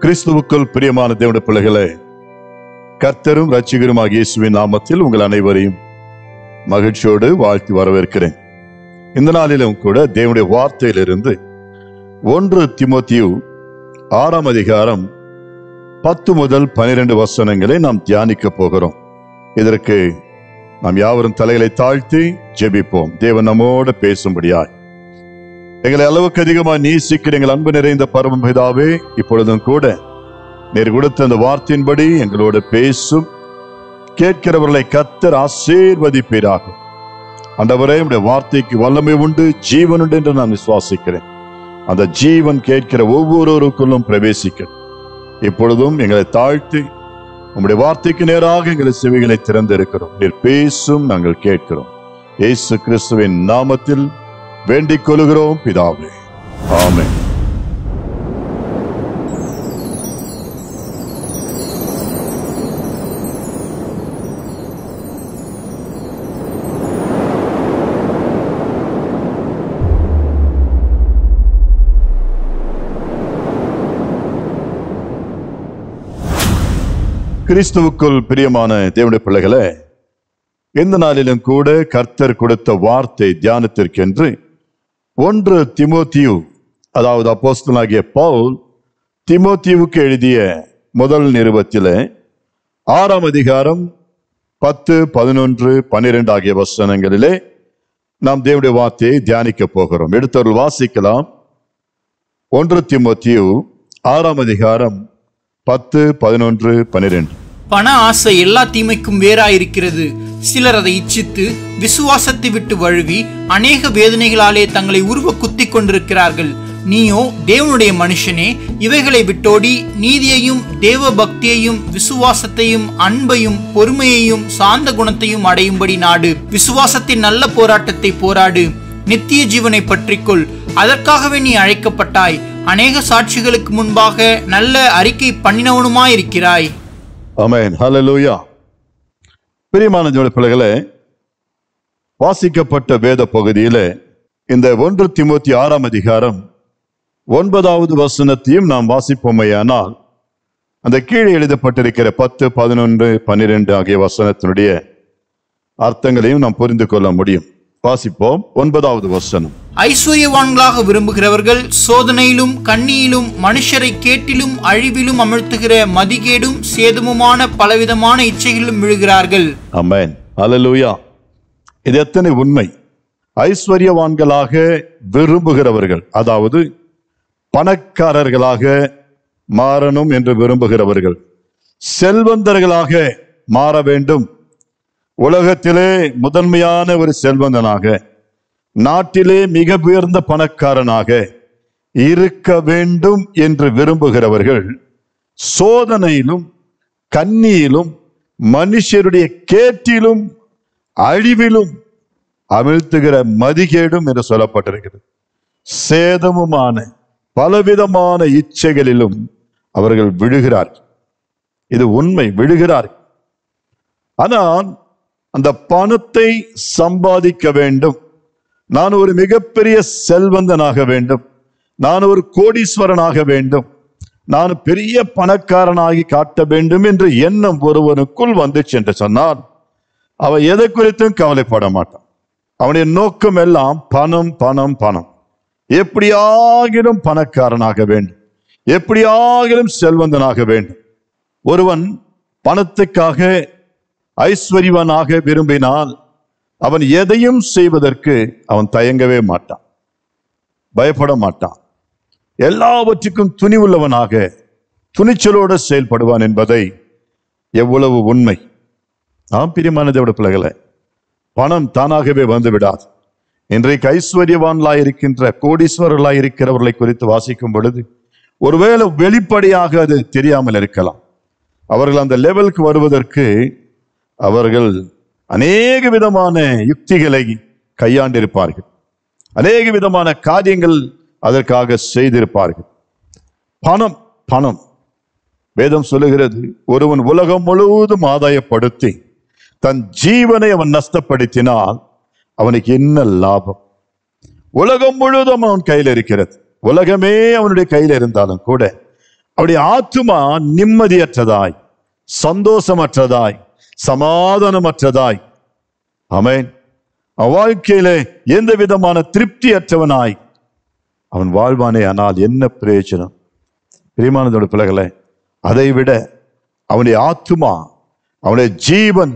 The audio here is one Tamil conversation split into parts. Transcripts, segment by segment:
கிறிஸ்துவுக்குள் பிரியமான தேவனுடைய பிள்ளைகளே, கர்த்தரும் இரட்சகருமாகிய இயேசுவின் நாமத்தில் உங்கள் அனைவரையும் மகிழ்ச்சியோடு வாழ்த்தி வரவேற்கிறேன். இந்த நாளிலும் கூட தேவனுடைய வார்த்தையிலிருந்து 1 தீமோத்தேயு 6ஆம் அதிகாரம் 10 முதல் 12 வசனங்களை நாம் தியானிக்க போகிறோம். இதற்கு நாம் யாவரும் தலைகளை தாழ்த்தி ஜெபிப்போம். தேவன் நம்மோடு பேசும்படியாய். எங்களை அளவுக்கு அதிகமாக நேசிக்கிற எங்கள் அன்பு நிறைந்த பரம பிதாவே, இப்பொழுதும் கூட நீர் கொடுத்த அந்த வார்த்தையின்படி எங்களோடு பேசும். கேட்கிறவர்களை கர்த்தர் ஆசீர்வதிப்பீராக. ஆண்டவரே, உம்முடைய வார்த்தைக்கு வல்லமை உண்டு, ஜீவன் உண்டு என்று நான் விசுவாசிக்கிறேன். அந்த ஜீவன் கேட்கிற ஒவ்வொருவருக்குள்ளும் பிரவேசிக்க இப்பொழுதும் எங்களை தாழ்த்தி உம்முடைய வார்த்தைக்கு நேராக எங்கள் செவிகளை திறந்திருக்கிறோம். நீர் பேசும், நாங்கள் கேட்கிறோம். இயேசு கிறிஸ்துவின் நாமத்தில் வேண்டிக் கொள்கிறோம் பிதாவே, ஆமென். கிறிஸ்துவுக்குள் பிரியமான தேவனுடைய பிள்ளைகளே, இந்த நாளிலும் கூட கர்த்தர் கொடுத்த வார்த்தை தியானத்திற்கென்று 1 தீமோத்தேயு, அதாவது அப்போஸ்தலனாகிய பவுல் தீமோத்தேயுவுக்கு எழுதிய முதல் நிருபத்திலே 6ஆம் அதிகாரம் 10, 11, 12 ஆகிய வசனங்களிலே நாம் தேவனுடைய வார்த்தையை தியானிக்க போகிறோம். எடுத்தவர்கள் வாசிக்கலாம். 1 தீமோத்தேயு 6ஆம் அதிகாரம் 10, 11, 12. பண ஆசை எல்லா தீமைக்கும் வேறாயிருக்கிறது. சிலர் அதை இச்சித்து விசுவாசத்தை விட்டு வழுவி அநேக வேதனைகளாலே தங்களை உருவ குத்தி கொண்டிருக்கிறார்கள். நீயோ தேவனுடைய மனுஷனே, இவைகளை விட்டோடி நீதியையும் தேவ பக்தியையும் விசுவாசத்தையும் அன்பையும் பொறுமையையும் சாந்த குணத்தையும் அடையும்படி நாடு. விசுவாசத்தின் நல்ல போராட்டத்தை போராடு. நித்திய ஜீவனை பற்றிக்கொள். அதற்காகவே நீ அழைக்கப்பட்டாய். அநேக சாட்சிகளுக்கு முன்பாக நல்ல அறிக்கை பண்ணினவனுமாயிருக்கிறாய். ஆமென், ஹல்லேலூயா. பிரியமான தேவனுடைய பிள்ளைகளே, வாசிக்கப்பட்ட வேத பகுதியிலே இந்த 1 தீமோத்தேயு 6ஆம் அதிகாரம் 9வது வசனத்தையும் நாம் வாசிப்போமையானால், அந்த கீழே எழுதப்பட்டிருக்கிற 10, 11, 12 ஆகிய வசனத்தினுடைய அர்த்தங்களையும் நாம் புரிந்து கொள்ள முடியும். வாசிப்போம். 9வது வசனம். ஐஸ்வர்யவான்களாக விரும்புகிறவர்கள் சோதனையிலும் கண்ணியிலும் மனுஷரை கேட்டிலும் அழிவிலும் அமிழ்த்துகிற மதிகேடும் சேதமுமான பலவிதமான இச்சைகளிலும் விழுகிறார்கள். ஆமென், ஹல்லேலூயா. இது எத்தனை உண்மை! ஐஸ்வர்யவான்களாக விரும்புகிறவர்கள், அதாவது பணக்காரர்களாக மாறணும் என்று விரும்புகிறவர்கள், செல்வந்தர்களாக மாற வேண்டும், உலகத்திலே முதன்மையான ஒரு செல்வந்தனாக, நாட்டிலே மிக உயர்ந்த பணக்காரனாக இருக்க வேண்டும் என்று விரும்புகிறவர்கள் சோதனையிலும் கண்ணியிலும் மனுஷருடைய கேட்டிலும் அழிவிலும் அமிழ்த்துகிற மதிகேடும் என்று சொல்லப்பட்டிருக்கிறது. சேதமுமான பலவிதமான இச்சைகளிலும் அவர்கள் விழுகிறார்கள். இது உண்மை, விழுகிறார்கள். ஆனால் அந்த பணத்தை சம்பாதிக்க வேண்டும், நான் ஒரு மிகப்பெரிய செல்வந்தனாக வேண்டும், நான் ஒரு கோடீஸ்வரனாக வேண்டும், நான் பெரிய பணக்காரனாகி காட்ட வேண்டும் என்ற எண்ணம் ஒருவனுக்குள் வந்துச்சு என்று சொன்னால் அவன் எதை குறித்தும் கவலைப்பட மாட்டான். அவனுடைய நோக்கம் எல்லாம் பணம், பணம், பணம். எப்படியாகிலும் பணக்காரனாக வேண்டும், எப்படியாகிலும் செல்வந்தனாக வேண்டும். ஒருவன் பணத்துக்காக ஐஸ்வர்யவனாக விரும்பினால் அவன் எதையும் செய்வதற்கு அவன் தயங்கவே மாட்டான், பயப்பட மாட்டான். எல்லாவற்றுக்கும் துணிவுள்ளவனாக துணிச்சலோடு செயல்படுவான் என்பதை எவ்வளவு உண்மை! நாம் பிரியமான தேவனுடைய பிள்ளைகளே, பணம் தானாகவே வந்து விடாது. இன்றைக்கு ஐஸ்வர்யவான்களாய் இருக்கின்ற கோடீஸ்வரர்களாய் இருக்கிறவர்களை குறித்து வாசிக்கும் பொழுது ஒருவேளை வெளிப்படையாக அது தெரியாமல் இருக்கலாம். அவர்கள் அந்த லெவலுக்கு வருவதற்கு அவர்கள் அநேக விதமான யுக்திகளை கையாண்டிருப்பார்கள், அநேக விதமான காரியங்கள் அதற்காக செய்திருப்பார்கள். பணம், பணம். வேதம் சொல்லுகிறது, ஒருவன் உலகம் முழுவதும் ஆதாயப்படுத்தி தன் ஜீவனை அவன் நஷ்டப்படுத்தினால் அவனுக்கு என்ன லாபம்? உலகம் முழுவதும் அவன் கையில் இருக்கிறது. உலகமே அவனுடைய கையில் இருந்தாலும் கூட அவருடைய ஆத்துமா நிம்மதியற்றதாய், சந்தோஷமற்றதாய், சமாதானமற்றதாய், ஆமென், வாழ்க்கையிலே எந்த விதமான திருப்தியற்றவனாய் அவன் வாழ்வானே. ஆனால் என்ன பிரயோஜனம்? பிரியமானதோட பிள்ளைகளே, அதை விட அவனுடைய ஆத்துமா, அவனுடைய ஜீவன்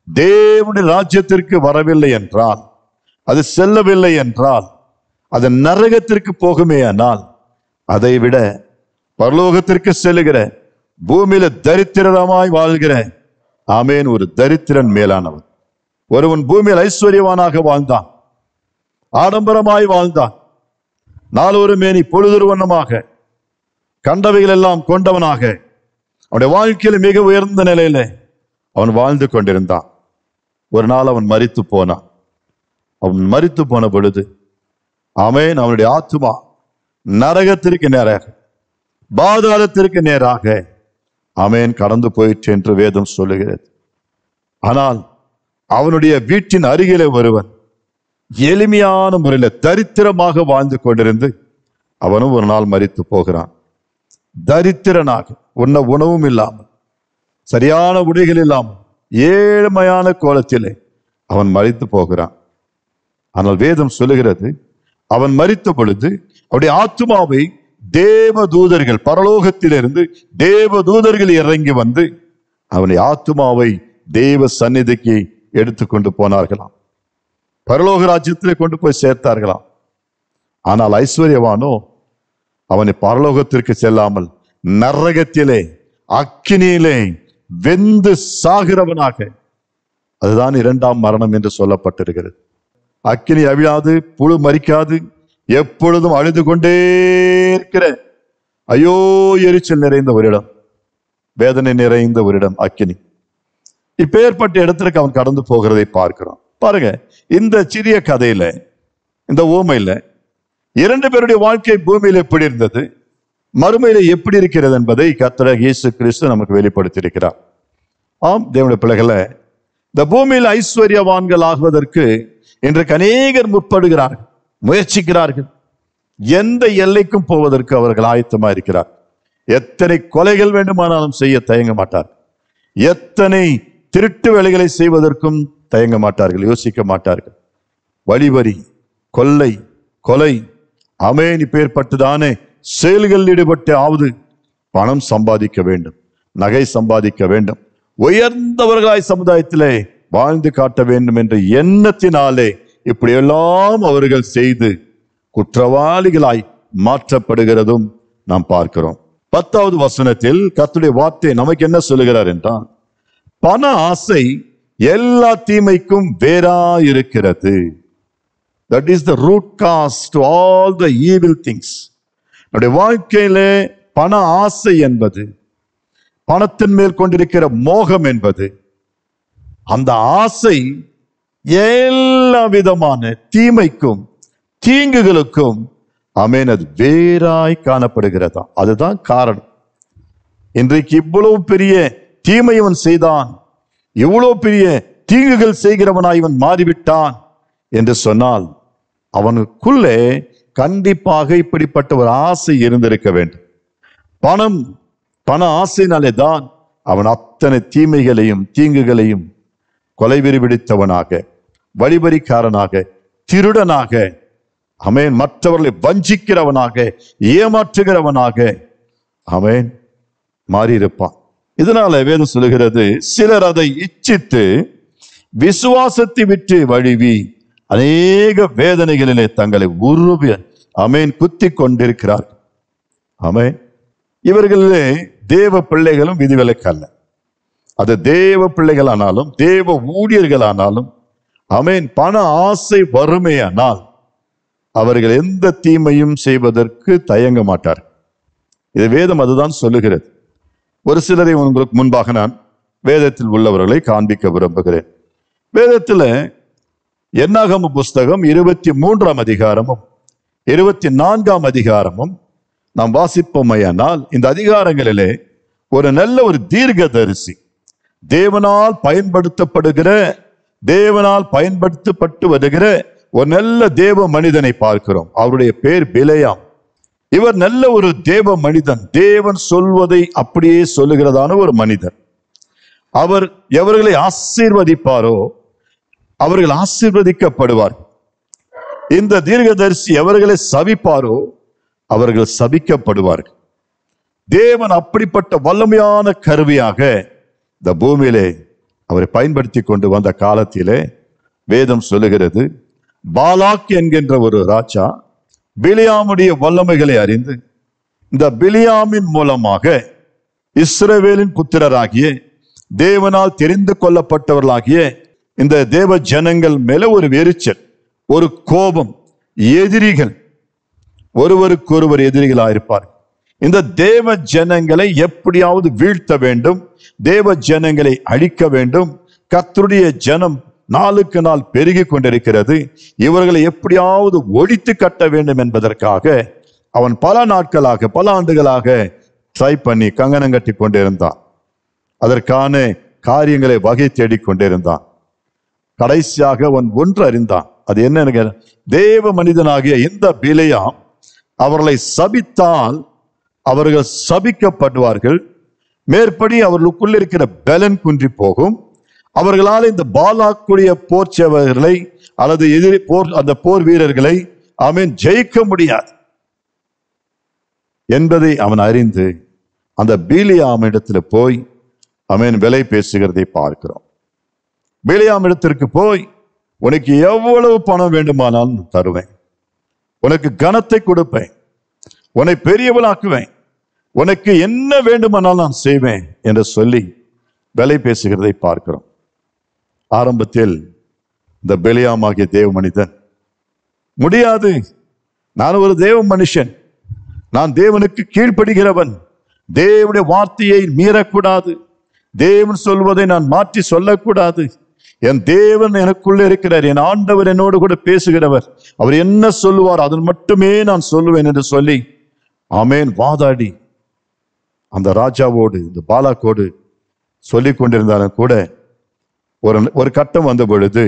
தேவனுடைய ராஜ்யத்திற்கு வரவில்லை என்றால், அது செல்லவில்லை என்றால், அது நரகத்திற்கு போகுமே. ஆனால் அதை விட பரலோகத்திற்கு செல்லுகிற, பூமியில தரித்திரமாய் வாழ்கிற, ஆமேன், ஒரு தரித்திரன் மேலானவன். ஒருவன் பூமியில் ஐஸ்வர்யவானாக வாழ்ந்தான், ஆடம்பரமாய் வாழ்ந்தான், நாளொரு மேனி பொழுதொரு வண்ணமாக கண்டவைகள் எல்லாம் கொண்டவனாக அவனுடைய வாழ்க்கையில் மிக உயர்ந்த நிலையில அவன் வாழ்ந்து கொண்டிருந்தான். ஒரு நாள் அவன் மரித்து போனான். அவன் மரித்து போன பொழுது, ஆமென், அவனுடைய ஆத்துமா நரகத்திற்கு நேராக, பாதாளத்திற்கு நேராக, ஆமென், கடந்து போயிற்று என்று வேதம் சொல்லுகிறது. ஆனால் அவனுடைய வீட்டின் அருகிலே ஒருவன் எளிமையான முறையில் தரித்திரமாக வாழ்ந்து கொண்டிருந்து அவனும் ஒரு நாள் மரித்து போகிறான். தரித்திரனாக, உண்ண உணவும் இல்லாமல், சரியான உடைகள் இல்லாமல், ஏழ்மையான கோலத்திலே அவன் மரித்து போகிறான். ஆனால் வேதம் சொல்லுகிறது, அவன் மரித்த பொழுது அவருடைய ஆத்துமாவை தேவ தூதர்கள், பரலோகத்திலிருந்து தேவ தூதர்கள் இறங்கி வந்து அவனுடைய ஆத்துமாவை தேவ சந்நிதிக்கு எடுத்துக்கொண்டு போனார்களாம். பரலோக ராஜ்யத்திலே கொண்டு போய் சேர்த்தார்களாம். ஆனால் ஐஸ்வர்யவானோ அவனை பரலோகத்திற்கு செல்லாமல் நரகத்திலே, அக்கினியிலே வெந்து சாகிறவனாக, அதுதான் இரண்டாம் மரணம் என்று சொல்லப்பட்டிருக்கிறது. அக்கினி அவிழாது, புழு மரிக்காது, எப்பொழுதும் அழுது கொண்டே இருக்கிற, ஐயோ எரிச்சல் நிறைந்த ஒரு இடம், வேதனை நிறைந்த ஒரு இடம் அக்கினி. இப்பேற்பட்ட இடத்திற்கு அவன் கடந்து போகிறதை பார்க்கிறோம். பாருங்க, இந்த சிறிய கதையில, இந்த ஊமையில இரண்டு பேருடைய வாழ்க்கை பூமியில எப்படி இருந்தது, மறுமையில எப்படி இருக்கிறது என்பதை கர்த்தர் இயேசு கிறிஸ்து நமக்கு வெளிப்படுத்தி இருக்கிறார். ஆம் தேவனுடைய பிள்ளைகளை, இந்த பூமியில் ஐஸ்வர்யவான்கள் ஆகுவதற்கு இன்றைக்கு அநேகர் முற்படுகிறார்கள், முயற்சிக்கிறார்கள். எந்த எல்லைக்கும் போவதற்கு அவர்கள் ஆயத்தமா இருக்கிறார். எத்தனை கொலைகள் வேண்டுமானாலும் செய்ய தயங்க மாட்டார். எத்தனை திருட்டு வேலைகளை செய்வதற்கும் தயங்க மாட்டார்கள், யோசிக்க மாட்டார்கள். வழிவரி, கொள்ளை, கொலை, அமேனி பேர்பட்டுதானே செயல்களில் ஈடுபட்டு ஆவது பணம் சம்பாதிக்க வேண்டும், நகை சம்பாதிக்க வேண்டும், உயர்ந்தவர்களாய் சமுதாயத்திலே வாழ்ந்து காட்ட வேண்டும் என்ற எண்ணத்தினாலே இப்படியெல்லாம் அவர்கள் செய்து குற்றவாளிகளாய் மாற்றப்படுகிறதும் நாம் பார்க்கிறோம். 10வது வசனத்தில் கர்த்தருடைய வார்த்தை நமக்கு என்ன சொல்லுகிறார் என்றால், பண ஆசை எல்லா தீமைக்கும் வேறா இருக்கிறது. That is the root cause to all the evil things. நம்முடைய வாழ்க்கையிலே பண ஆசை என்பது, பணத்தின் மேல் கொண்டிருக்கிற மோகம் என்பது, அந்த ஆசை எல்லா விதமான தீமைக்கும் தீங்குகளுக்கும் ஆமென் அது வேறாய் காணப்படுகிறதா. அதுதான் காரணம். இன்றைக்கு இவ்வளவு பெரிய தீமை இவன் செய்தான், இவ்வளவு பெரிய தீங்குகள் செய்கிறவனாய் இவன் மாறிவிட்டான் என்று சொன்னால் அவனுக்குள்ளே கண்டிப்பாக இப்படிப்பட்ட ஒரு ஆசை இருந்திருக்க வேண்டும். பண ஆசையினாலே தான் அவன் அத்தனை தீமைகளையும் தீங்குகளையும், கொலைவெறி பிடித்தவனாக, வழிபறிக்காரனாக, திருடனாக, ஆமென், மற்றவர்களை வஞ்சிக்கிறவனாக, ஏமாற்றுகிறவனாக ஆமென் மாறியிருப்பான். இதனால வேதம் சொல்லுகிறது, சிலர் அதை இச்சித்து விசுவாசத்தை விட்டு வழுவி அநேக வேதனைகளிலே தங்களை உருவி ஆமென் குத்தி கொண்டிருக்கிறார். ஆமென். இவர்களிலே தேவ பிள்ளைகளும் விதிவிலக்கல்ல. அது தேவ பிள்ளைகளானாலும் தேவ ஊழியர்களானாலும் ஆமென், பண ஆசை வறுமையானால் அவர்கள் எந்த தீமையும் செய்வதற்கு தயங்க மாட்டார். இது வேதம் அதுதான் சொல்லுகிறது. ஒரு சிலரை உங்களுக்கு முன்பாக நான் வேதத்தில் உள்ளவர்களை காண்பிக்க விரும்புகிறேன். வேதத்தில் என்னாகம புஸ்தகம் 23ஆம் அதிகாரமும் 24ஆம் அதிகாரமும் நாம் வாசிப்போமையானால், இந்த அதிகாரங்களிலே ஒரு நல்ல ஒரு தீர்க்கதரிசி, தேவனால் பயன்படுத்தப்படுகிற, தேவனால் பயன்படுத்தப்பட்டு வருகிற ஒரு நல்ல தேவ மனிதனை பார்க்கிறோம். அவருடைய பேர் பிலேயாம். இவர் நல்ல ஒரு தேவ மனிதன், தேவன் சொல்வதை அப்படியே சொல்லுகிறதான ஒரு மனிதர். அவர் எவர்களை ஆசீர்வதிப்பாரோ அவர்கள் ஆசீர்வதிக்கப்படுவார். இந்த தீர்க்கதரிசி எவர்களை சபிப்பாரோ அவர்கள் சபிக்கப்படுவார்கள். தேவன் அப்படிப்பட்ட வல்லமையான கருவியாக இந்த பூமியிலே அவரை பயன்படுத்தி கொண்டு வந்த காலத்திலே வேதம் சொல்லுகிறது, பாலாக் என்கின்ற ஒரு ராஜா பிலியாமுடைய வல்லமைகளை அறிந்து இந்த பிலியாமின் மூலமாக இஸ்ரவேலின் புத்திரராகிய தேவனால் தெரிந்து கொள்ளப்பட்டவர்களாகிய இந்த தேவ ஜனங்கள் மேல ஒரு எரிச்சல், ஒரு கோபம், எதிரிகள், ஒருவருக்கொருவர் எதிரிகளாயிருப்பார். இந்த தேவ ஜனங்களை எப்படியாவது வீழ்த்த வேண்டும், தேவ ஜனங்களை அழிக்க வேண்டும். கர்த்தருடைய ஜனம் நாளுக்கு நாள் பெருகி கொண்டிருக்கிறது, இவர்களை எப்படியாவது ஒழித்து கட்ட வேண்டும் என்பதற்காக அவன் பல நாட்களாக பல ஆண்டுகளாக ட்ரை பண்ணி கங்கணம் கட்டி கொண்டிருந்தான். அதற்கான காரியங்களை வகை தேடிக் கொண்டிருந்தான். கடைசியாக அவன் ஒன்று அறிந்தான். அது என்ன? தேவ மனிதனாகிய இந்த பிலேயாம் அவர்களை சபித்தால் அவர்கள் சபிக்கப்படுவார்கள். மேற்படி அவர்களுக்குள்ள இருக்கிற பலன் குன்றி போகும். அவர்களால் இந்த பாலாக்குடைய போர் சேவகர்களை அல்லது எதிரி அந்த போர் வீரர்களை அவன் ஜெயிக்க முடியாது என்பதை அவன் அறிந்து அந்த பிலேயாம் இடத்துல போய் அவன் விலை பேசுகிறதை பார்க்கிறோம். பிலேயாம் இடத்திற்கு போய், உனக்கு எவ்வளவு பணம் வேண்டுமானாலும் தருவேன், உனக்கு கனத்தை கொடுப்பேன், உன்னை பெரியவளாக்குவேன், உனக்கு என்ன வேண்டுமானாலும் நான் செய்வேன் என்று சொல்லி விலை பேசுகிறதை பார்க்கிறோம். ஆரம்பத்தில் இந்த பிலேயாம் ஆகிய தேவ மனிதன், முடியாது, நான் ஒரு தேவ மனுஷன், நான் தேவனுக்கு கீழ்ப்படுகிறவன், தேவனுடைய வார்த்தையை மீறக்கூடாது, தேவன் சொல்வதை நான் மாற்றி சொல்லக்கூடாது, என் தேவன் எனக்குள்ள இருக்கிறார், என் ஆண்டவர் என்னோடு கூட பேசுகிறவர், அவர் என்ன சொல்லுவார் அதன் மட்டுமே நான் சொல்லுவேன் என்று சொல்லி ஆமேன் வாதாடி அந்த ராஜாவோடு இந்த பாலாக்கோடு சொல்லிக் கொண்டிருந்தாலும் கூட ஒரு கட்டம் வந்த பொழுது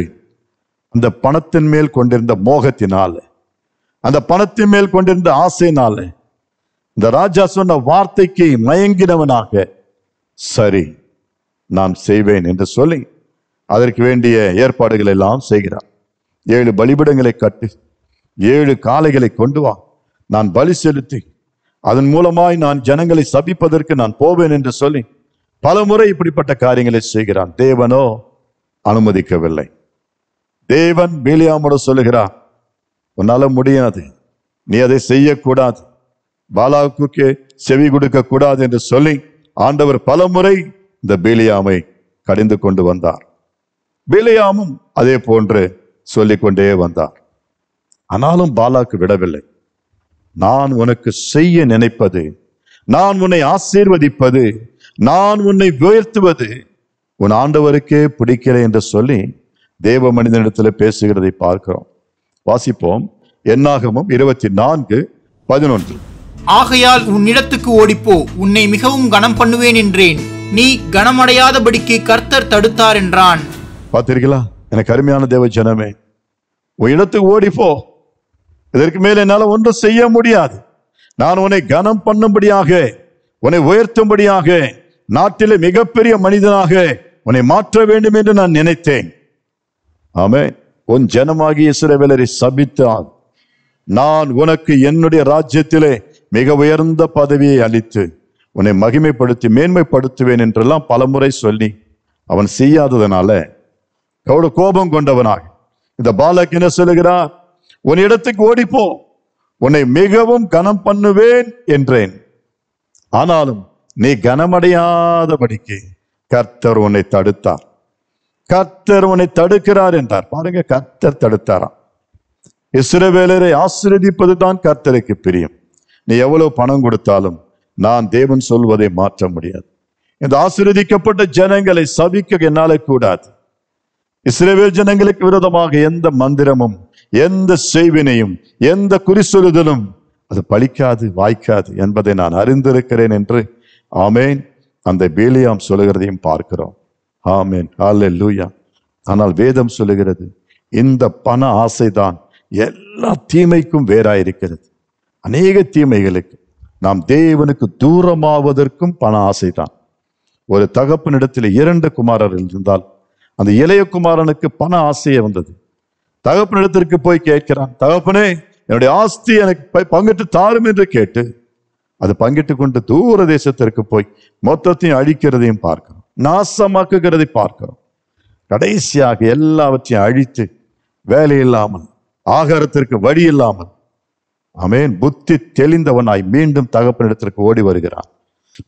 அந்த பணத்தின் மேல் கொண்டிருந்த மோகத்தினால, அந்த பணத்தின் மேல் கொண்டிருந்த ஆசையினால இந்த ராஜா சொன்ன வார்த்தைக்கு மயங்கினவனாக, சரி நான் செய்வேன் என்று சொல்லி அதற்கு வேண்டிய ஏற்பாடுகள் எல்லாம் செய்கிறார். 7 பலிபீடங்களை கட்டு, 7 காளைகளை கொண்டு வா, நான் பலி செலுத்தி அதன் மூலமாய் நான் ஜனங்களை சபிப்பதற்கு நான் போவேன் என்று சொல்லி பல முறை இப்படிப்பட்ட காரியங்களை செய்கிறான். தேவனோ அனுமதிக்கவில்லை. தேவன் பிலேயாமோடு சொல்லுகிறார், உன்னால முடியாது, நீ அதை செய்யக்கூடாது, பாலாக்குக்கு செவி கொடுக்க கூடாது என்று சொல்லி ஆண்டவர் பல முறை இந்த பிலேயாமை கடிந்து கொண்டு வந்தார். பிலேயாமும் அதே போன்று சொல்லிக் கொண்டே வந்தார். ஆனாலும் பாலாக்கு விடவில்லை. நான் உனக்கு செய்ய நினைப்பது, நான் உன்னை ஆசீர்வதிப்பது, நான் உன்னை உயர்த்துவது உன் ஆண்டவருக்கே பிடிக்கலை என்று சொல்லி தேவ மனிதனிடத்தில் பேசுகிறதை பார்க்கிறோம். வாசிப்போம். என்னாகமம் 24:11. ஆகையால் உன்னிடத்துக்கு ஓடிப்போ, உன்னை மிகவும் கனம் பண்ணுவேன் என்றேன், நீ கனமடையாதபடிக்கு கர்த்தர் தடுத்தார் என்றான். பார்த்தீர்களா? எனக்கு அருமையான தேவ ஜனமே, உன் இடத்துக்கு ஓடிப்போ, இதற்கு மேல என்னால ஒன்றும் செய்ய முடியாது, நான் உன்னை கனம் பண்ணும்படியாக, உன்னை உயர்த்தும்படியாக, நாட்டிலே மிகப்பெரிய மனிதனாக உன்னை மாற்ற வேண்டும் என்று நான் நினைத்தேன். ஆமென். உன் ஜனமாகிய இஸ்ரவேலரை சபித்தால் நான் உனக்கு என்னுடைய ராஜ்யத்திலே மிக உயர்ந்த பதவியை அளித்து உன்னை மகிமைப்படுத்தி மேன்மைப்படுத்துவேன் என்றெல்லாம் பலமுறை சொல்லி அவன் செய்யாததனால கோபம் கொண்டவனாக இந்த பாலக் என்ன சொல்லுகிறார்? உன் இடத்துக்கு ஓடிப்போ, உன்னை மிகவும் கனம் பண்ணுவேன் என்றேன், ஆனாலும் நீ கனமடையாதபடிக்கு கர்த்தர் உன்னை தடுத்தார். கர்த்தர் உன்னை தடுக்கிறார் என்றார். பாருங்க, கர்த்தர் தடுத்தாராம். இஸ்ரவேலரை ஆசீர்வதிப்பது தான் கர்த்தருக்கு பிரியம். நீ எவ்வளவு பணம் கொடுத்தாலும் நான் தேவன் சொல்வதை மாற்ற முடியாது. இந்த ஆசீர்வதிக்கப்பட்ட ஜனங்களை சபிக்க என்னால கூடாது. இஸ்ரவேல் ஜனங்களுக்கு விரோதமாக எந்த மந்திரமும், எந்த செய்வினையும், எந்த குறிசொல்லுதலும் அது பலிக்காது, வாய்க்காது என்பதை நான் அறிந்திருக்கிறேன் என்று ஆமேன் அந்த பிலேயாம் சொல்லுகிறதையும் பார்க்கிறோம். ஆமேன், ஹல்லேலூயா. ஆனால் வேதம் சொல்லுகிறது, இந்த பண ஆசைதான் எல்லா தீமைக்கும் வேறாயிருக்கிறது. அநேக தீமைகளுக்கு நாம் தேவனுக்கு தூரமாவதற்கும் பண ஆசைதான். ஒரு தகப்பனிடத்தில் 2 குமாரர்கள் இருந்தால் அந்த இளைய குமாரனுக்கு பண ஆசையே வந்தது. தகப்பனிடத்திற்கு போய் கேட்கிறான், தகப்பனே என்னுடைய ஆஸ்தி எனக்கு பங்கிட்டு தாரும் என்று கேட்டு அது பங்கிட்டு கொண்டு தூர தேசத்திற்கு போய் மொத்தத்தையும் அழிக்கிறதையும் பார்க்கிறோம், நாசமாக்குகிறதை பார்க்கிறோம். கடைசியாக எல்லாவற்றையும் அழித்து வேலை இல்லாமல், ஆகாரத்திற்கு வழி இல்லாமல், ஆமென், புத்தி தெளிந்தவனாய் மீண்டும் தகப்பனிடத்திற்கு ஓடி வருகிறான்.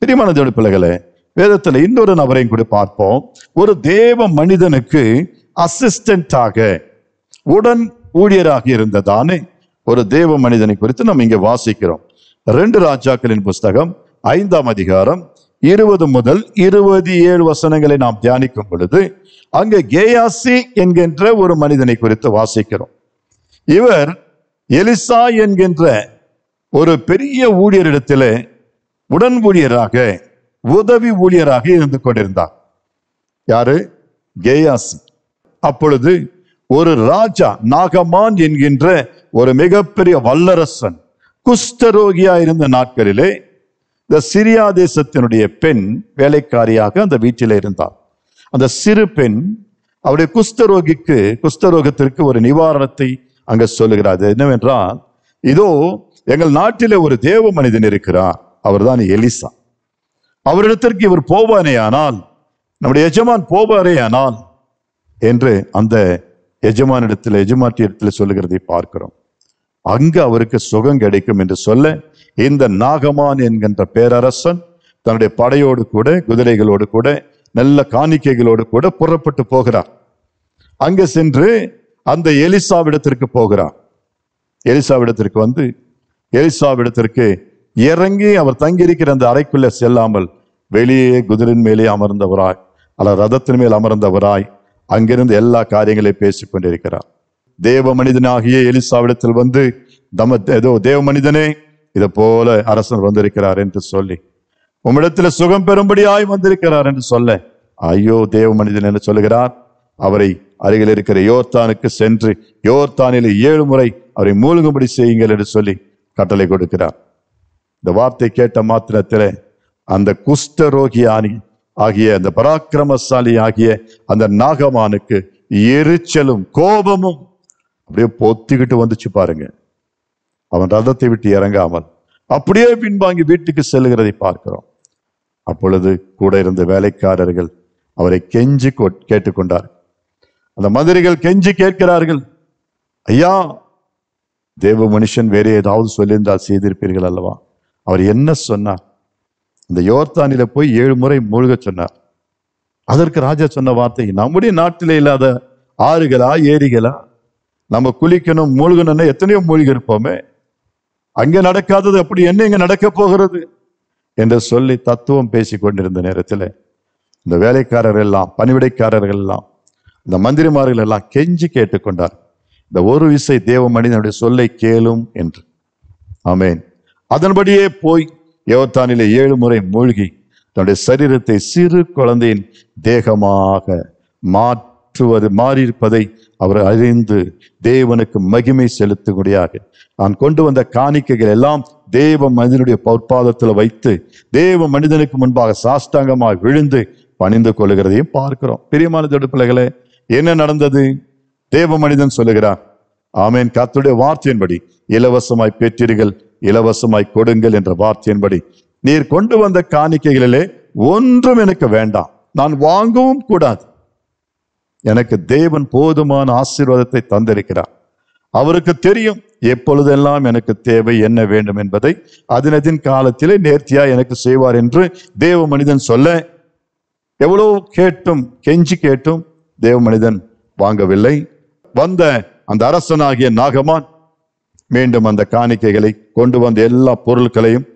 பிரியமான தேவனுடைய பிள்ளைகளே, வேதத்தில் இன்னொரு நபரையும் கூட பார்ப்போம். ஒரு தேவ மனிதனுக்கு அசிஸ்டன்டாக, உடன் ஊழியராக இருந்ததானே ஒரு தேவ மனிதனை குறித்து நம்ம இங்க வாசிக்கிறோம். 2 ராஜாக்களின் புஸ்தகம் 5ஆம் அதிகாரம் 20 முதல் 27 வசனங்களை நாம் தியானிக்கும் பொழுது அங்கே கேயாசி என்கின்ற ஒரு மனிதனை குறித்து வாசிக்கிறோம். இவர் எலிசா என்கின்ற ஒரு பெரிய ஊழியரிடத்திலே உடன் ஊழியராக, உதவி ஊழியராக இருந்து கொண்டிருந்தார். யாரு? கேயாசி. அப்பொழுது ஒரு ராஜா, நாகமான் என்கின்ற ஒரு மிகப்பெரிய வல்லரசன், குஷ்டரோகியா இருந்த நாட்களிலே இந்த சிரியா தேசத்தினுடைய பெண் வேலைக்காரியாக அந்த வீட்டிலே இருந்தார். அந்த சிறு பெண் அவருடைய குஷ்டரோகத்திற்கு ஒரு நிவாரணத்தை அங்க சொல்லுகிறார். என்னவென்றால், இதோ எங்கள் நாட்டிலே ஒரு தேவ மனிதன் இருக்கிறார், அவர்தான் எலிசா. அவரிடத்திற்கு இவர் போவானேயானால், நம்முடைய எஜமான் போவாரேயானால் என்று அந்த எஜமாட்டியிடத்தில் சொல்லுகிறதை பார்க்கிறோம். அங்கு அவருக்கு சுகம் கிடைக்கும் என்று சொல்ல இந்த நாகமான் என்கின்ற பேரரசன் தன்னுடைய படையோடு கூட, குதிரைகளோடு கூட, நல்ல காணிக்கைகளோடு கூட புறப்பட்டு போகிறார். அங்க சென்று அந்த எலிசாவிடத்திற்கு போகிறார். எலிசாவிடத்திற்கு வந்து எலிசாவிடத்திற்கு இறங்கி அவர் தங்கியிருக்கிற அந்த அறைக்குள்ள செல்லாமல் வெளியே குதிரின் மேலே அமர்ந்தவராய் அல்ல ரதத்தின் மேல் அமர்ந்தவராய் அங்கிருந்து எல்லா காரியங்களையும் பேசிக் கொண்டிருக்கிறார். தேவ மனிதனாகிய எலிசாவிடத்தில் வந்து, ஏதோ தேவ மனிதனே, இதை போல அரசன் வந்திருக்கிறார் என்று சொல்லி, உம்மிடத்தில் சுகம் பெறும்படியாய் வந்திருக்கிறார் என்று சொல்ல, ஐயோ தேவ மனிதன் என்று சொல்லுகிறார். அவரை அருகில் இருக்கிற யோர்தானுக்கு சென்று யோர்தானில் 7 முறை அவரை மூழ்கும்படி செய்யுங்கள் என்று சொல்லி கட்டளை கொடுக்கிறார். இந்த வார்த்தை கேட்ட மாத்திரத்தில் அந்த குஷ்டரோகியானி ஆகிய அந்த பராக்கிரமசாலி ஆகிய அந்த நாகமானுக்கு எரிச்சலும் கோபமும் அப்படியே பொத்திக்கிட்டு வந்துச்சு பாருங்க. அவன் ரதத்தை விட்டு இறங்காமல் அப்படியே பின்வாங்கி வீட்டுக்கு செல்லுகிறதை பார்க்கிறோம். அப்பொழுது கூட இருந்த வேலைக்காரர்கள் அவரை கெஞ்சி கேட்டுக்கொண்டார். அந்த மந்திரிகள் கெஞ்சி கேட்கிறார்கள், ஐயா, தேவ மனுஷன் வேற ஏதாவது சொல்லியிருந்தால் செய்திருப்பீர்கள் அல்லவா? அவர் என்ன சொன்னார்? இந்த யோர்தானில போய் 7 முறை மூழ்க சொன்னார். அதற்கு ராஜா சொன்ன வார்த்தை, நம்முடைய நாட்டிலே இல்லாத ஆறுகளா, ஏரிகளா? நம்ம குளிக்கணும், மூழ்கணும்னா எத்தனையோ மூழ்கி இருப்போமே, அங்கே நடக்காதது அப்படி என்ன இங்க நடக்க போகிறது என்று சொல்லி தத்துவம் பேசி கொண்டிருந்த நேரத்தில் இந்த வேலைக்காரர்கள் எல்லாம், பணிவிடைக்காரர்கள் எல்லாம், இந்த மந்திரிமார்கள் எல்லாம் கெஞ்சி கேட்டுக்கொண்டார், இந்த ஒரு விசை தேவ மனிதனுடைய சொல்லை கேளும் என்று. ஆமேன். அதன்படியே போய் யோர்தானிலே 7 முறை மூழ்கி தன்னுடைய சரீரத்தை சிறு குழந்தையின் தேகமாக மாறியிருப்பதை அவர் அறிந்து தேவனுக்கு மகிமை செலுத்தும்படியாக நான் கொண்டு வந்த காணிக்கைகள் எல்லாம் தேவ மனிதனுடைய பொற்பாதத்தில் வைத்து தேவ மனிதனுக்கு முன்பாக சாஷ்டாங்கமாக விழுந்து பணிந்து கொள்ளுகிறதையும் பார்க்கிறோம். பிரியமான தேவ பிள்ளைகளே, என்ன நடந்தது? தேவ மனிதன் சொல்லுகிறார், ஆமேன், கர்த்தருடைய வார்த்தையின்படி இலவசமாய் பெற்றீர்கள், இலவசமாய் கொடுங்கள் என்ற வார்த்தையின்படி நீர் கொண்டு வந்த காணிக்கைகளிலே ஒன்றும் எனக்கு வேண்டாம், நான் வாங்கவும் கூடாது. எனக்கு தேவன் போதுமான ஆசீர்வாதத்தை தந்திருக்கிறார். அவருக்கு தெரியும் எப்பொழுதெல்லாம் எனக்கு தேவை என்ன வேண்டும் என்பதை அதனதின் காலத்திலே நேர்த்தியா எனக்கு செய்வார் என்று தேவ மனிதன் சொல்ல, எவ்வளவு கேட்டும் கெஞ்சி கேட்டும் தேவ மனிதன் வாங்கவில்லை. வந்த அந்த அரசனாகிய நாகமான் மீண்டும் அந்த காணிக்கைகளை கொண்டு வந்த எல்லா பொருட்களையும்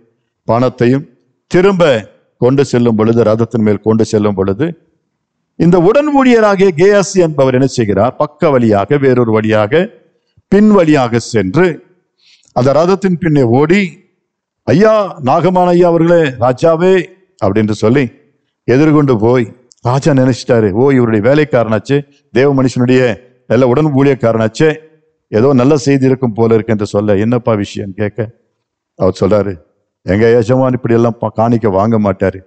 பணத்தையும் திரும்ப கொண்டு செல்லும் பொழுது, ரதத்தின் மேல் கொண்டு செல்லும் பொழுது, இந்த உடன் ஊழியராகிய கேயாசி என்பவர் என்ன செய்கிறார்? பக்க வழியாக, வேறொரு வழியாக, பின் வழியாக சென்று அந்த ரதத்தின் பின்னே ஓடி, ஐயா, நாகமான் ஐயா அவர்களே, ராஜாவே அப்படின்னு சொல்லி எதிர்கொண்டு போய், ராஜா நினைச்சிட்டாரு, ஓ இவருடைய வேலைக்காரனாச்சே, தேவ மனுஷனுடைய நல்ல உடன் ஊழியக்காரனாச்சே, ஏதோ நல்ல செய்தி இருக்கும் போல இருக்கு என்று சொல்ல, என்னப்பா விஷயம் கேட்க, அவர் சொல்றாரு, எங்க எஜமான் இப்படி எல்லாம் காணிக்க வாங்க மாட்டாரு,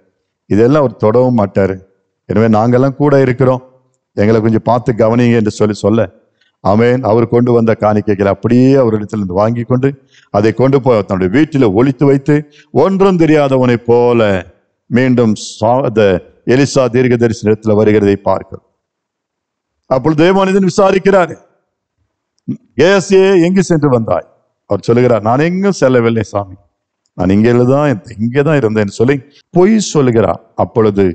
இதெல்லாம் அவர் தொடவும் மாட்டாரு, எனவே நாங்கெல்லாம் கூட இருக்கிறோம், எங்களை கொஞ்சம் பார்த்து கவனிங்க என்று சொல்ல ஆமென். அவர் கொண்டு வந்த காணிக்கைகளை அப்படியே அவரிடத்திலிருந்து வாங்கி கொண்டு அதை கொண்டு போய் தன்னுடைய வீட்டில் ஒளித்து வைத்து ஒன்றும் தெரியாதவனை போல மீண்டும் எலிசா தீர்க்கதரிசனத்தில் வருகிறதை பார்க்கிறோம். அப்பொழுது தேவமனிதன் விசாரிக்கிறார், கேயாசியே எங்கு சென்று வந்தாய்? அவர் சொல்லுகிறார், நான் எங்கும் செல்லவில்லை சாமி, நான் இங்கேதான் இருந்தேன் சொல்லி பொய் சொல்லுகிறார். அப்பொழுது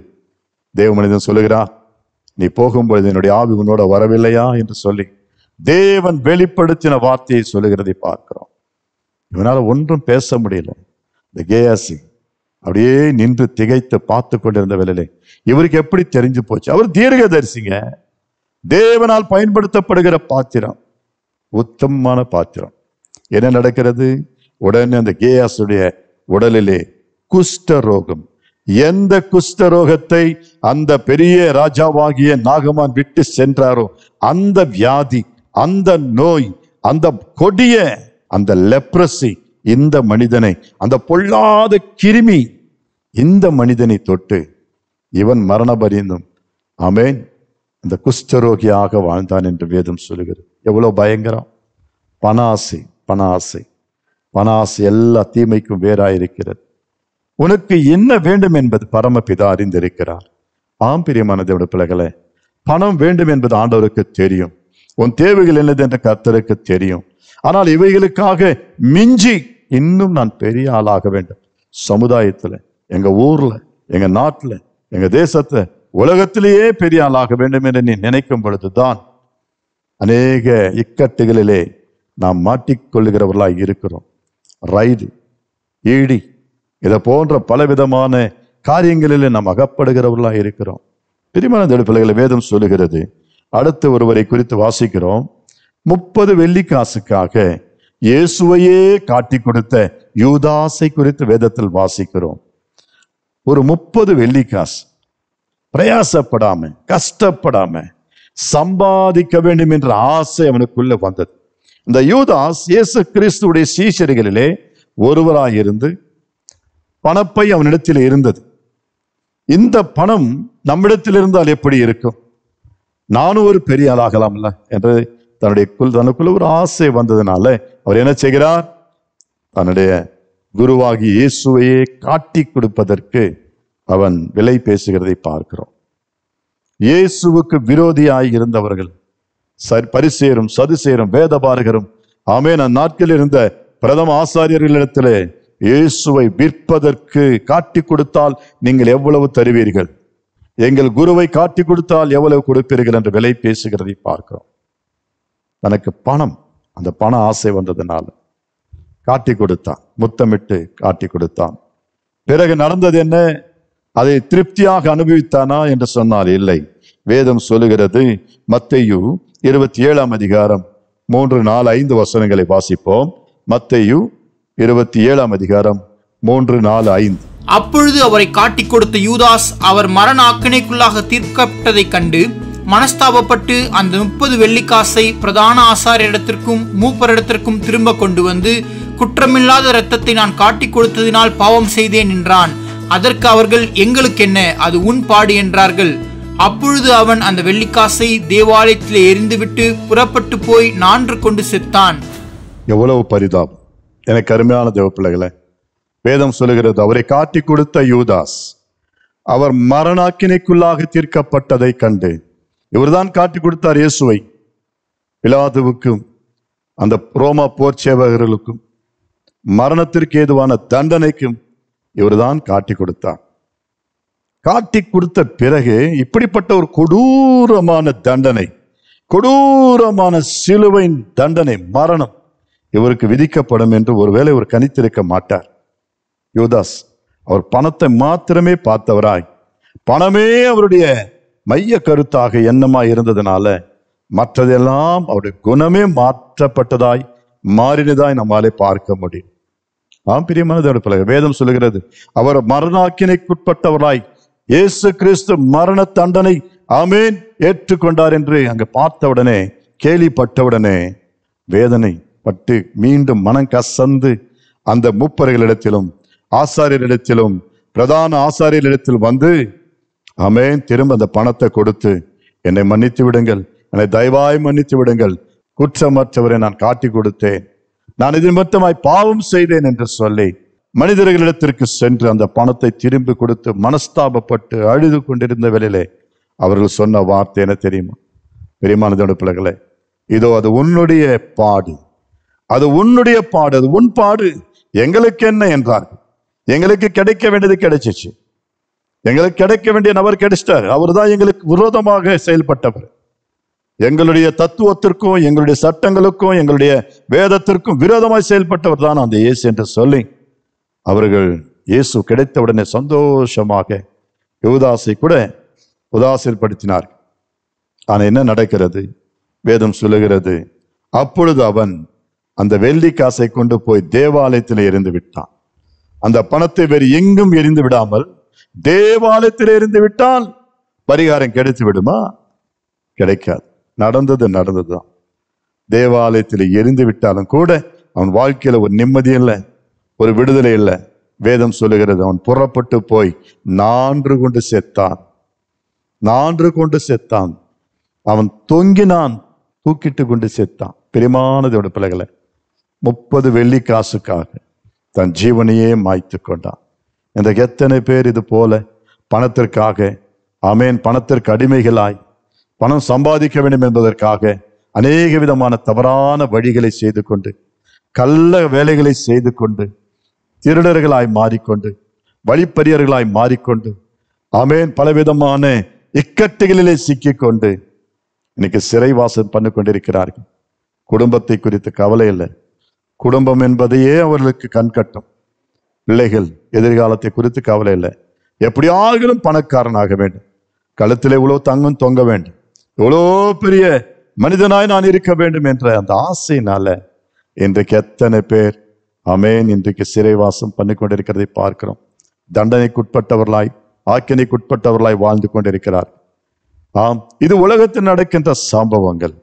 தேவமனிதன் சொல்லுகிறார், நீ போகும்பொழுது என்னுடைய ஆவி உன்னோட வரவில்லையா என்று சொல்லி தேவன் வெளிப்படுத்தின வார்த்தையை சொல்லுகிறதை பார்க்கிறோம். இவனால ஒன்றும் பேச முடியல. இந்த கேயாசி அப்படியே நின்று திகைத்து பார்த்து கொண்டிருந்த வேளையிலே இவருக்கு எப்படி தெரிஞ்சு போச்சு? அவர் தீர்க்கதரிசிங்க, தேவனால் பயன்படுத்தப்படுகிற பாத்திரம், உத்தமமான பாத்திரம். என்ன நடக்கிறது? உடனே அந்த கேயாசுடைய உடலிலே குஷ்ட ரோகம். எந்த குஷ்டரோகத்தை அந்த பெரிய ராஜாவாகிய நாகமான் விட்டு சென்றாரோ அந்த வியாதி, அந்த நோய், அந்த கொடிய அந்த லெப்ரசி இந்த மனிதனை, அந்த பொல்லாத கிருமி இந்த மனிதனை தொட்டு இவன் மரண பரியந்தம் ஆமென் அந்த குஷ்டரோகியாக வாழ்ந்தான் என்று வேதம் சொல்லுகிறது. எவ்வளவு பயங்கரம்! பண ஆசை, பண ஆசை, பண ஆசை எல்லா தீமைக்கும் வேறாயிருக்கிறது. உனக்கு என்ன வேண்டும் என்பது பரமபிதா அறிந்திருக்கிறார். ஆம் பிரியமான தேவனுடைய பிள்ளைகளே, பணம் வேண்டும் என்பது ஆண்டவருக்கு தெரியும். உன் தேவைகள் என்னது என்ற கர்த்தருக்கு தெரியும். ஆனால் இவைகளுக்காக மிஞ்சி இன்னும் நான் பெரிய ஆளாக வேண்டும், சமுதாயத்துல, எங்க ஊர்ல, எங்க நாட்டுல, எங்க தேசத்துல, உலகத்திலேயே பெரிய ஆளாக வேண்டும் என்று நீ நினைக்கும் பொழுதுதான் அநேக இக்கட்டுகளிலே நாம் மாட்டிக்கொள்ளுகிறவர்களாய் இருக்கிறோம். ரைடு, ஈடி, இதை போன்ற பலவிதமான காரியங்களிலே நாம் அகப்படுகிறவர்களாக இருக்கிறோம். பிரியமான தேவனுடைய பிள்ளைகளை, வேதம் சொல்லுகிறது. அடுத்து ஒருவரை குறித்து வாசிக்கிறோம். 30 வெள்ளிக்காசுக்காக இயேசுவையே காட்டி கொடுத்த யூதாசை குறித்து வேதத்தில் வாசிக்கிறோம். ஒரு 30 வெள்ளிக்காசு பிரயாசப்படாம, கஷ்டப்படாம சம்பாதிக்க வேண்டும் என்ற ஆசை அவனுக்குள்ள வந்தது. இந்த யூதாஸ் இயேசு கிறிஸ்துவுடைய சீஷர்களிலே ஒருவராயிருந்து பணப்பை அவனிடத்தில் இருந்தது. இந்த பணம் நம்மிடத்தில் இருந்தால் எப்படி இருக்கும்? நானும் ஒரு பெரிய ஆளாகலாம்ல என்று தனக்குள்ள ஒரு ஆசை வந்ததுனால அவர் என்ன செய்கிறார்? தன்னுடைய குருவாகி இயேசுவையே காட்டி கொடுப்பதற்கு அவன் விலை பேசுகிறதை பார்க்கிறோம். இயேசுவுக்கு விரோதியாய் இருந்தவர்கள் பரிசேரும் சதுசேரும் வேதபாரகரும் ஆமென் அந்நாட்களில் இருந்த பிரதம ஆசாரியர்களிடத்திலே இயேசுவை விற்பதற்கு காட்டி கொடுத்தால் நீங்கள் எவ்வளவு தருவீர்கள், எங்கள் குருவை காட்டி கொடுத்தால் எவ்வளவு கொடுப்பீர்கள் என்று விலை பேசுகிறதை பார்க்கிறோம். தனக்கு பணம், அந்த பண ஆசை வந்ததுனால காட்டி கொடுத்தான், முத்தமிட்டு காட்டி கொடுத்தான். பிறகு நடந்தது என்ன? அதை திருப்தியாக அனுபவித்தானா என்று சொன்னால் இல்லை. வேதம் சொல்லுகிறது, மத்தேயு 27 அதிகாரம் 3, 4, 5 வசனங்களை வாசிப்போம். மத்தேயு 27 அதிகாரம் 3, 4, 5. அப்பொழுது அவரை காட்டி கொடுத்த யூதாஸ் அவர் மரண ஆக்கினைக்குள்ளாக தீர்க்கப்பட்டதை கண்டு மனஸ்தாபப்பட்டு அந்த 30 வெள்ளிக்காசை பிரதான ஆசாரியரிடத்திற்கும் மூப்பரிடத்திற்கும் திரும்ப கொண்டு வந்து, குற்றமில்லாத இரத்தத்தை நான் காட்டி கொடுத்ததினால் பாவம் செய்தேன் என்றான். அதற்கு அவர்கள், எங்களுக்கு என்ன, அது உன் பாடு என்றார்கள். அப்பொழுது அவன் அந்த வெள்ளிக்காசை தேவாலயத்திலே எரிந்துவிட்டு புறப்பட்டு போய் நான்று கொண்டு செத்தான். எவ்வளவு பரிதாபம்! எனக்கு அருமையான தேவ பிள்ளைகளே, வேதம் சொல்லுகிறது, அவரை காட்டி கொடுத்த யூதாஸ் அவர் மரணாக்கினைக்குள்ளாக தீர்க்கப்பட்டதை கண்டு, இவர்தான் காட்டி கொடுத்தார் இயேசுவை, பிலாத்துவுக்கும் அந்த ரோமா போர் சேவகர்களுக்கும் மரணத்திற்கு ஏதுவான தண்டனைக்கும் இவர்தான் காட்டி கொடுத்தார். காட்டி கொடுத்த பிறகு இப்படிப்பட்ட ஒரு கொடூரமான தண்டனை, கொடூரமான சிலுவை தண்டனை, மரணம் இவருக்கு விதிக்கப்படும் என்று ஒருவேளை ஒரு கணித்திருக்க மாட்டார். யூதாஸ் அவர் பணத்தை மாத்திரமே பார்த்தவராய், பணமே அவருடைய மைய கருத்தாக எண்ணமாய் இருந்ததுனால மற்றதெல்லாம் அவருடைய குணமே மாற்றப்பட்டதாய் மாறினதாய் நம்மாலே பார்க்க முடியும். ஆம் பிரியமான தேவனுடைய பிள்ளைகளே, வேதம் சொல்லுகிறது, அவர் மரணாக்கினைக்குட்பட்டவராய் இயேசு கிறிஸ்து மரண தண்டனை ஆமென் ஏற்றுக்கொண்டார் என்று அங்கு பார்த்தவுடனே, கேள்விப்பட்டவுடனே வேதனை பட்டு மீண்டும் மனம் கசந்து அந்த மூப்பர்களிடத்திலும் ஆசாரியரிடத்திலும் பிரதான ஆசாரியரிடத்தில் வந்து ஆமென் திரும்ப அந்த பணத்தை கொடுத்து, என்னை மன்னித்து விடுங்கள், என்னை தயவாய் மன்னித்து விடுங்கள், குற்றமற்றவரை நான் காட்டி கொடுத்தேன், நான் இது மொத்தமாய் பாவம் செய்தேன் என்று சொல்லி மனிதர்களிடத்திற்கு சென்று அந்த பணத்தை திரும்பி கொடுத்து மனஸ்தாபப்பட்டு அழுது கொண்டிருந்த வேளையிலே அவர்கள் சொன்ன வார்த்தை என்ன தெரியுமா? பிரியமான தேவனுடைய பிள்ளைகளே, இதோ அது உன்னுடைய பாடு, அது உன்னுடைய பாடு, அது உன் பாடு, எங்களுக்கு என்ன என்றார்கள். எங்களுக்கு கிடைக்க வேண்டியது கிடைச்சிச்சு, எங்களுக்கு கிடைக்க வேண்டிய நபர் கிடைச்சிட்டார். அவர் தான் எங்களுக்கு விரோதமாக செயல்பட்டவர். எங்களுடைய தத்துவத்திற்கும் எங்களுடைய சட்டங்களுக்கும் எங்களுடைய வேதத்திற்கும் விரோதமாய் செயல்பட்டவர் தான் அந்த இயேசு என்று சொல்லி அவர்கள் இயேசு கிடைத்தவுடனே சந்தோஷமாக யூதாசை கூட உதாசீனப்படுத்தினார். ஆனா என்ன நடக்கிறது? வேதம் சொல்லுகிறது, அப்பொழுது அவன் அந்த வெள்ளி காசை கொண்டு போய் தேவாலயத்தில் எறிந்து விட்டான். அந்த பணத்தை வேறு எங்கும் எரிந்து விடாமல் தேவாலயத்தில் எரிந்து விட்டால் பரிகாரம் கிடைத்து விடுமா? கிடைக்காது. நடந்தது நடந்ததுதான். தேவாலயத்தில் எரிந்து விட்டாலும் கூட அவன் வாழ்க்கையில ஒரு நிம்மதி இல்லை, ஒரு விடுதலை இல்லை. வேதம் சொல்லுகிறது, அவன் புறப்பட்டு போய் நான்று கொண்டு செத்தான், நான்று கொண்டு செத்தான். அவன் தொங்கினான், தூக்கிட்டு கொண்டு செத்தான். பிரியமானதோட பிள்ளைகளை, 30 வெள்ளி காசுக்காக தன் ஜீவனையே மாய்த்து கொண்டான். இந்த எத்தனை பேர் இது போல பணத்திற்காக ஆமென் பணத்திற்கு அடிமைகளாய் பணம் சம்பாதிக்க வேண்டும் என்பதற்காக அநேக விதமான தவறான வழிகளை செய்து கொண்டு, கள்ள வேலைகளை செய்து கொண்டு, திருடர்களாய் மாறிக்கொண்டு, வழிப்பறியர்களாய் மாறிக்கொண்டு, ஆமென் பலவிதமான இக்கட்டுகளிலே சிக்கிக்கொண்டு இன்னைக்கு சிறைவாசம் பண்ணி கொண்டிருக்கிறார்கள். குடும்பத்தை குறித்து கவலை இல்லை. குடும்பம் என்பதையே அவர்களுக்கு கண்கட்டும். பிள்ளைகள் எதிர்காலத்தை குறித்து கவலை இல்லை. எப்படியாகிலும் பணக்காரனாக வேண்டும், கழுத்தில் இவ்வளவு தங்கம் தொங்க வேண்டும், இவ்வளோ பெரிய மனிதனாய் நான் இருக்க வேண்டும் என்ற அந்த ஆசையினால இன்றைக்கு எத்தனை பேர் ஆமென் இன்றைக்கு சிறைவாசம் பண்ணி கொண்டிருக்கிறதை பார்க்கிறோம். தண்டனைக்குட்பட்டவர்களாய் ஆக்கினைக்குட்பட்டவர்களாய் வாழ்ந்து கொண்டிருக்கிறார். ஆம், இது உலகத்தில் நடக்கின்ற சம்பவங்கள்.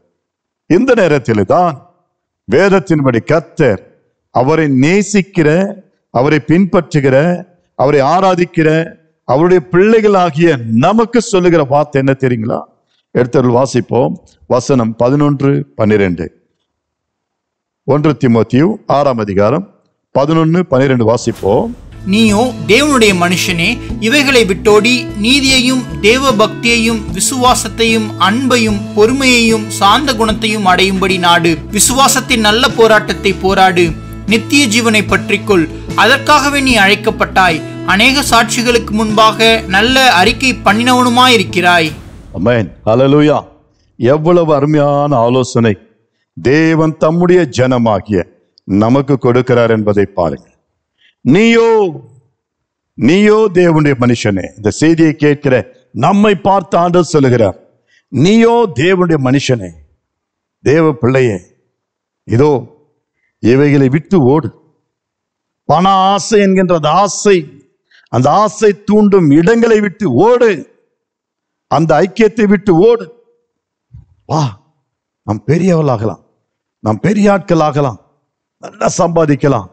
இந்த நேரத்தில் தான் வேதத்தின்படி கர்த்தர் அவரை நேசிக்கிற, அவரை பின்பற்றுகிற, அவரை ஆராதிக்கிற அவருடைய பிள்ளைகளாகிய நமக்கு சொல்லுகிற வார்த்தை என்ன தெரியுங்களா? எடுத்து வாசிப்போம். வசனம் 11-12. 1 தீமோத்தேயு 6ஆம் அதிகாரம் 11-12 வாசிப்போம். நீயோ தேவனுடைய மனுஷனே, இவைகளை விட்டோடி நீதியையும் தேவ பக்தியையும் விசுவாசத்தையும் அன்பையும் பொறுமையையும் சாந்த குணத்தையும் அடையும்படி நாடு. விசுவாசத்தின் நல்ல போராட்டத்தை போராடு, நித்திய ஜீவனை பற்றிக்கொள், அதற்காகவே நீ அழைக்கப்பட்டாய், அநேக சாட்சிகளுக்கு முன்பாக நல்ல அறிக்கை பண்ணினவனுமாயிருக்கிறாய். ஆமென், ஹல்லேலூயா. எவ்வளவு அருமையான ஆலோசனை தேவன் தம்முடைய ஜனமாகிய நமக்கு கொடுக்கிறார் என்பதை பாருங்கள். நீயோ தேவனுடைய மனுஷனே. இந்த செய்தியை கேட்கிற நம்மை பார்த்து ஆண்டவர் சொல்லுகிறார், நீயோ தேவனுடைய மனுஷனே, தேவ பிள்ளையே, இதோ இவைகளை விட்டு ஓடு. பண ஆசை என்கின்ற அந்த ஆசை தூண்டும் இடங்களை விட்டு ஓடு, அந்த ஐக்கியத்தை விட்டு ஓடு. வா, நாம் பெரியவர்களாகலாம், நாம் பெரிய ஆட்கள் ஆகலாம், நல்லா சம்பாதிக்கலாம்,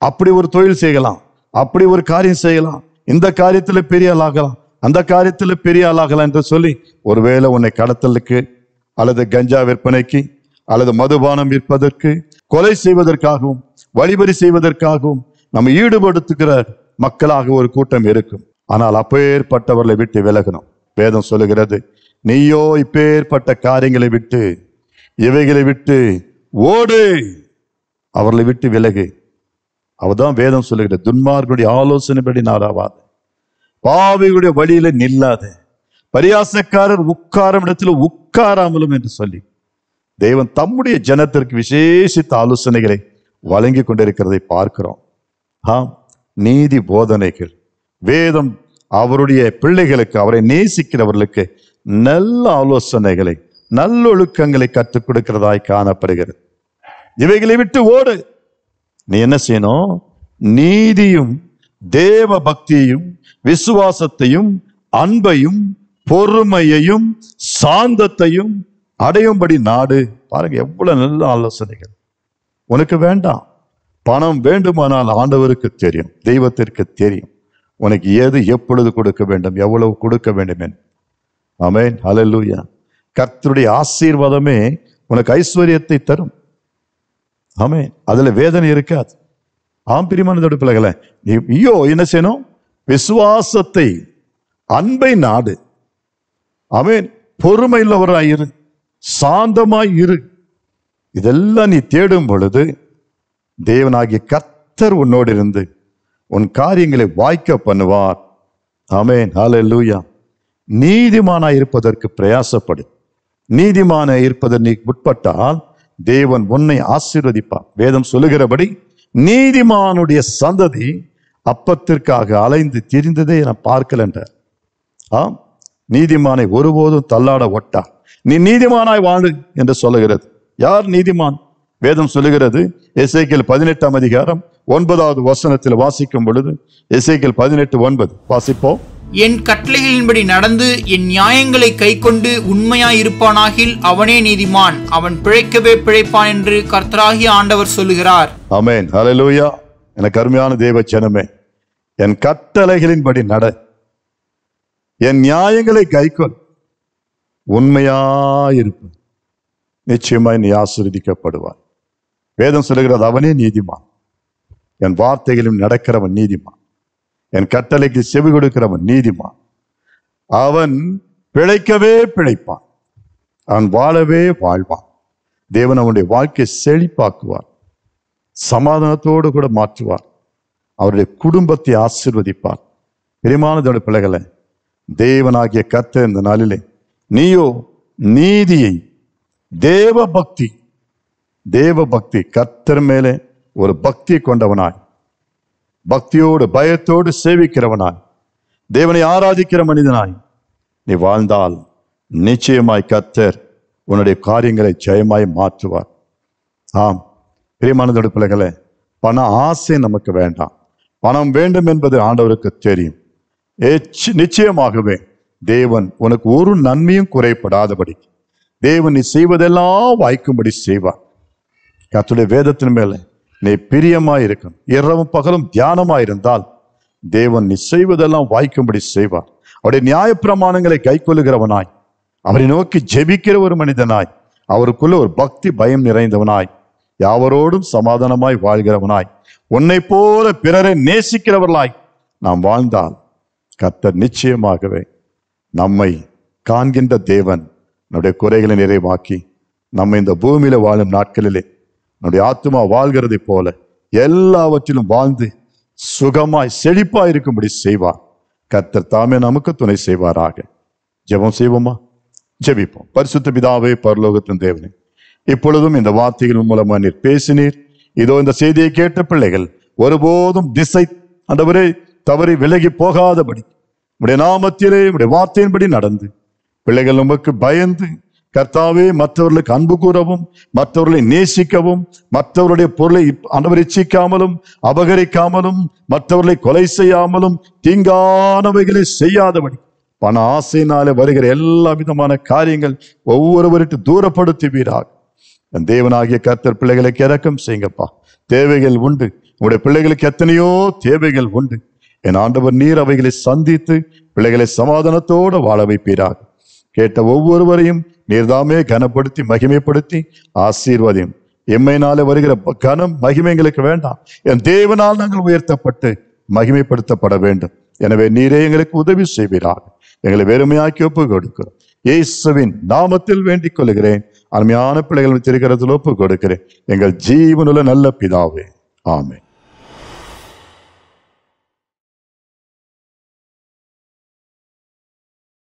அப்படி ஒரு தொழில் செய்யலாம், அப்படி ஒரு காரியம் செய்யலாம், இந்த காரியத்தில் பெரிய ஆளாகலாம், அந்த காரியத்தில் பெரிய ஆளாகலாம் என்று சொல்லி ஒருவேளை உன்னை கடத்தலுக்கு அல்லது கஞ்சா விற்பனைக்கு அல்லது மதுபானம் விற்பதற்கு, கொலை செய்வதற்காகவும் வழிபறி செய்வதற்காகவும் நம்ம ஈடுபடுத்துகிற மக்களாக ஒரு கூட்டம் இருக்கும். ஆனால் அப்பேற்பட்டவர்களை விட்டு விலகணும். வேதம் சொல்லுகிறது, நீயோ இப்பேற்பட்ட காரியங்களை விட்டு, இவைகளை விட்டு ஓடு, அவர்களை விட்டு விலகு. அவதான் வேதம் சொல்லுகிறது, துன்மார்களுடைய ஆலோசனைப்படி நாடாவாது, பாவிகளுடைய வழியில நில்லாத, பரியாசக்காரர் உட்காரும் இடத்துல உட்காராமலும் என்று சொல்லி தேவன் தம்முடைய ஜனத்திற்கு விசேஷித்த ஆலோசனைகளை வழங்கி கொண்டிருக்கிறதை பார்க்கிறோம். நீதி போதனைகள், வேதம் அவருடைய பிள்ளைகளுக்கு, அவரை நேசிக்கிறவர்களுக்கு நல்ல ஆலோசனைகளை, நல்லொழுக்கங்களை கற்றுக் கொடுக்கிறதாய் காணப்படுகிறது. இவைகளை விட்டு ஓடு. நீ என்ன செய்யணும்? நீதியும் தேவ பக்தியையும் விசுவாசத்தையும் அன்பையும் பொறுமையையும் சாந்தத்தையும் அடையும்படி நாடு. பாருங்க, எவ்வளவு நல்ல ஆலோசனைகள். உனக்கு வேண்டாம், பணம் வேண்டுமானால் ஆண்டவருக்கு தெரியும், தெய்வத்திற்கு தெரியும் உனக்கு எது எப்பொழுது கொடுக்க வேண்டும், எவ்வளவு கொடுக்க வேண்டும் என்று. ஆமென், ஹல்லேலூயா. கர்த்தருடைய ஆசீர்வாதமே உனக்கு ஐஸ்வர்யத்தை தரும். ஆமென், அதுல வேதனை இருக்காது. பிரியமானதோட பிள்ளைகளை, நீயோ என்ன செய்யணும்? விசுவாசத்தை, அன்பை நாடு. ஆமென், பொறுமையுள்ளவராயிரு, சாந்தமாய் இரு. இதெல்லாம் நீ தேடும் பொழுது தேவனாகிய கர்த்தர் உன்னோடு இருந்து உன் காரியங்களை வாய்க்க பண்ணுவார். ஆமென், ஹல்லேலூயா. நீதிமானாய் இருப்பதற்கு பிரயாசப்படு. நீதிமானாய் இருப்பதற்கு நீ உட்பட்டால் தேவன் உன்னை ஆசீர்வதிப்பார். வேதம் சொல்லுகிறபடி நீதிமானுடைய சந்ததி அப்பத்திற்காக அலைந்து திரிந்ததே நான் பார்க்கல என்றார். நீதிமானை ஒருபோதும் தள்ளாட ஒட்டா. நீ நீதிமானாய் வாழு என்று சொல்லுகிறது. யார் நீதிமான்? வேதம் சொல்லுகிறது, எசேக்கியேல் 18 அதிகாரம் 9வது வசனத்தில் வாசிக்கும் பொழுது, எசேக்கியேல் 18:9 வாசிப்போம். என் கட்டளைகளின்படி நடந்து என் நியாயங்களை கைக்கொண்டு உண்மையாய் இருப்பானாகில் அவனே நீதிமான், அவன் பிழைக்கவே பிழைப்பான் என்று கர்த்தராகிய ஆண்டவர் சொல்லுகிறார். ஆமென், ஹல்லேலூயா. எனக்கு அருமையான தேவ ஜனமே, என் கட்டளைகளின்படி நட, என் நியாயங்களை கைக்கொள், உண்மையாயிருப்பான், நிச்சயமாய் நீ ஆசீர்வதிக்கப்படுவார். வேதம் சொல்லுகிறது, அவனே நீதிமான். என் வார்த்தைகளும் நடக்கிறவன் நீதிமான், என் கட்டளைக்கு செவி கொடுக்கிறவன் நீதிமான். அவன் பிழைக்கவே பிழைப்பான், அவன் வாழவே வாழ்வான். தேவன் அவனுடைய வாழ்க்கையை செழிப்பாக்குவார், சமாதானத்தோடு கூட மாற்றுவார், அவருடைய குடும்பத்தை ஆசீர்வதிப்பார். பிரியமானதோட பிள்ளைகளை, தேவனாகிய கர்த்தர் இந்த நாளிலே நீயோ நீதியை, தேவ பக்தி, கர்த்தர் மேலே ஒரு பக்தி கொண்டவனாய், பக்தியோடு பயத்தோடு சேவிக்கிறவனாய், தேவனை ஆராதிக்கிற மனிதனாய் நீ வாழ்ந்தால் நிச்சயமாய் கர்த்தர் உன்னுடைய காரியங்களை ஜெயமாய் மாற்றுவார். பிரியமானதோட பிள்ளைகளே, பண ஆசை நமக்கு வேண்டாம். பணம் வேண்டும் என்பது ஆண்டவருக்கு தெரியும். நிச்சயமாகவே தேவன் உனக்கு ஒரு நன்மையும் குறைபடாதபடி தேவன் நீ செய்வதெல்லாம் வாய்க்கும்படி செய்வார். கர்த்தருடைய வேதத்தின் மேல நீ பிரியமாய் இருக்கணும். இரவும் பகலும் தியானமாயிருந்தால் தேவன் நீ செய்வதெல்லாம் வாய்க்கும்படி செய்வார். அவருடைய நியாயப்பிரமாணங்களை கைக்கொள்ளுகிறவனாய், அவரை நோக்கி ஜெபிக்கிற ஒரு மனிதனாய், அவருக்குள்ள ஒரு பக்தி பயம் நிறைந்தவனாய், யாவரோடும் சமாதானமாய் வாழ்கிறவனாய், உன்னை போல பிறரை நேசிக்கிறவர்களாய் நாம் வாழ்ந்தால் கர்த்தர் நிச்சயமாகவே நம்மை காண்கின்ற தேவன் நம்முடைய குறைகளை நிறைவாக்கி நம்ம இந்த பூமியில வாழும் நாட்களிலே நம்முடைய ஆத்துமா வாழ்கிறதை போல எல்லாவற்றிலும் வாழ்ந்து சுகமாய் செழிப்பாய் இருக்கும்படி செய்வார். கர்த்தர் தாமே நமக்கு துணை செய்வாராக. ஜெபம் செய்வோமா? ஜெபிப்போம். பரிசுத்த பிதாவே, பரலோகத்தின் தேவனே, இப்பொழுதும் இந்த வார்த்தைகள் மூலமா நீர் பேசினீர். இதோ இந்த செய்தியை கேட்ட பிள்ளைகள் ஒருபோதும் திசை ஆண்டவரே தவறி விலகி போகாதபடி உடைய நாமத்திலே உடைய வார்த்தையின்படி நடந்து பிள்ளைகள் உமக்கு பயந்து கர்த்தாவே மற்றவர்களுக்கு அன்பு கூறவும், மற்றவர்களை நேசிக்கவும், மற்றவருடைய பொருளை அனுபவிக்காமலும் அபகரிக்காமலும், மற்றவர்களை கொலை செய்யாமலும், தீங்கானவைகளை செய்யாதபடி பண ஆசையினாலே வருகிற எல்லா விதமான காரியங்கள் ஒவ்வொருவருக்கு தூரப்படுத்துவீராக. என் தேவனாகிய கர்த்தர் பிள்ளைகளுக்கு இரக்கம் செய்யுங்கப்பா. தேவைகள் உண்டு, உங்களுடைய பிள்ளைகளுக்கு எத்தனையோ தேவைகள் உண்டு. என் ஆண்டவர் நீர் அவைகளை சந்தித்து பிள்ளைகளை சமாதானத்தோடு வாழ வைப்பீராக. கேட்ட ஒவ்வொருவரையும் நீர்தாமே கனப்படுத்தி மகிமைப்படுத்தி ஆசீர்வதியும். எம்மையினாலே வருகிற கனம் மகிமைங்களுக்கு வேண்டாம், என் தேவனால் நாங்கள் உயர்த்தப்பட்டு மகிமைப்படுத்தப்பட வேண்டும். எனவே நீரே எங்களுக்கு உதவி செய்வீராக. எங்களை வெறுமையாக்கி ஒப்பு கொடுக்கிறோம். இயேசுவின் நாமத்தில் வேண்டிக் கொள்கிறேன். அருமையான பிள்ளைகள் திருக்கரத்தில் ஒப்பு கொடுக்கிறேன். எங்கள் ஜீவனுள்ள நல்ல பிதாவே, ஆமென்.